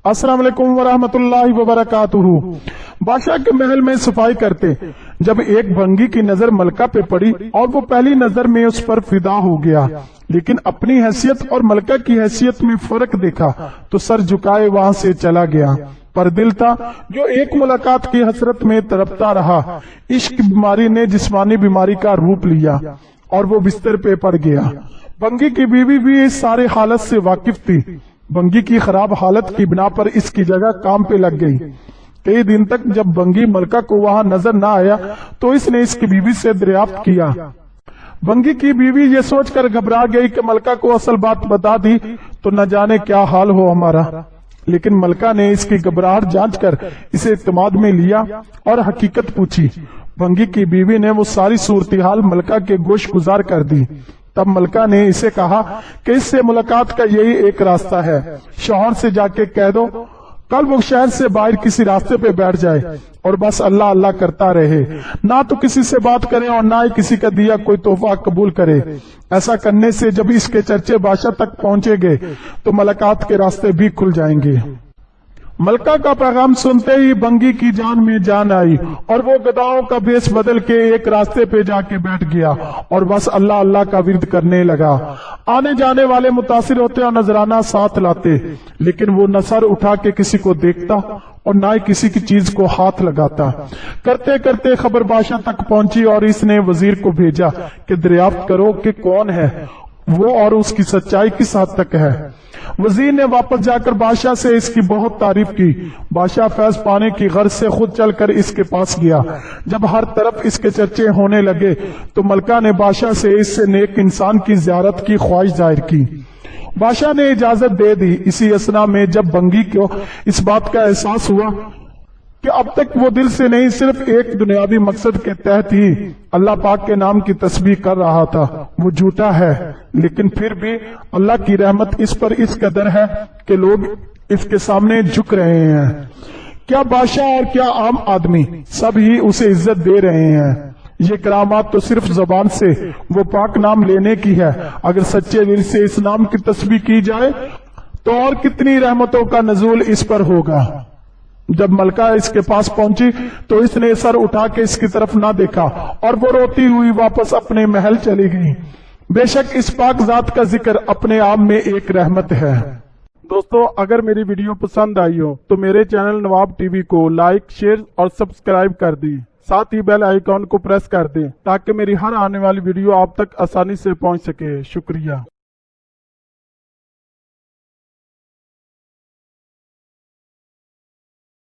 अस्सलाम वालेकुम वरहमतुल्लाहि वबरकातुहू। बादशाह के महल में सफाई करते जब एक भंगी की नजर मलका पे पड़ी और वो पहली नजर में उस पर फिदा हो गया, लेकिन अपनी हैसियत और मलका की हैसियत में फर्क देखा तो सर झुकाए वहां से चला गया। पर दिल था जो एक मुलाकात की हसरत में तड़पता रहा। इश्क की बीमारी ने जिस्मानी बीमारी का रूप लिया और वो बिस्तर पे पड़ गया। भंगी की बीवी भी इस सारे हालत से वाकिफ थी। भंगी की खराब हालत की बिना पर इसकी जगह काम पे लग गई। कई दिन तक जब भंगी मलका को वहां नजर न आया तो इसने इसकी बीवी से दरियाफ्त किया। भंगी की बीवी ये सोचकर घबरा गई कि मलका को असल बात बता दी तो न जाने क्या हाल हो हमारा। लेकिन मलका ने इसकी घबराहट जांचकर इसे इत्मीनान में लिया और हकीकत पूछी। भंगी की बीवी ने वो सारी सूरत हाल मलका के गोश गुजार कर दी। तब मलका ने इसे कहा कि इससे मुलाकात का यही एक रास्ता है। शौहर से जाके कह दो कल वो शहर से बाहर किसी रास्ते पे बैठ जाए और बस अल्लाह अल्लाह करता रहे, ना तो किसी से बात करे और ना ही किसी का दिया कोई तोहफा कबूल करे। ऐसा करने से जब इसके चर्चे बादशाह तक पहुंचेंगे तो मुलाकात के रास्ते भी खुल जाएंगे। मलका का पैगाम सुनते ही भंगी की जान में जान आई और वो गधाओं का भेष बदल के एक रास्ते पे जाके बैठ गया और बस अल्लाह अल्लाह का विर्द करने लगा। आने जाने वाले मुतासिर होते और नजराना साथ लाते, लेकिन वो न सर उठा के किसी को देखता और ना ही किसी की चीज को हाथ लगाता। करते करते खबर बादशाह तक पहुंची और इसने वजीर को भेजा कि दरियाफ्त करो कि कौन है वो और उसकी सच्चाई किस हद तक है। वजीर ने वापस जाकर बादशाह से इसकी बहुत तारीफ की। बादशाह फैज पाने की गर्ज से खुद चलकर इसके पास गया। जब हर तरफ इसके चर्चे होने लगे तो मलका ने बादशाह से इससे नेक इंसान की जियारत की ख्वाहिश जाहिर की। बादशाह ने इजाजत दे दी। इसी असना में जब भंगी को इस बात का एहसास हुआ कि अब तक वो दिल से नहीं सिर्फ एक दुनियावी मकसद के तहत ही अल्लाह पाक के नाम की तस्बीह कर रहा था, वो झूठा है, लेकिन फिर भी अल्लाह की रहमत इस पर इस कदर है कि लोग इसके सामने झुक रहे हैं। क्या बादशाह और क्या आम आदमी, सब ही उसे इज्जत दे रहे हैं। ये करामात तो सिर्फ जबान से वो पाक नाम लेने की है। अगर सच्चे दिल से इस नाम की तस्बीह की जाए तो और कितनी रहमतों का नजूल इस पर होगा। जब मलका इसके पास पहुंची तो इसने सर उठा के इसकी तरफ ना देखा और वो रोती हुई वापस अपने महल चली गई। बेशक इस पाक जात का जिक्र अपने आप में एक रहमत है। दोस्तों, अगर मेरी वीडियो पसंद आई हो तो मेरे चैनल नवाब टीवी को लाइक, शेयर और सब्सक्राइब कर दें। साथ ही बेल आइकॉन को प्रेस कर दें ताकि मेरी हर आने वाली वीडियो आप तक आसानी से पहुंच सके। शुक्रिया।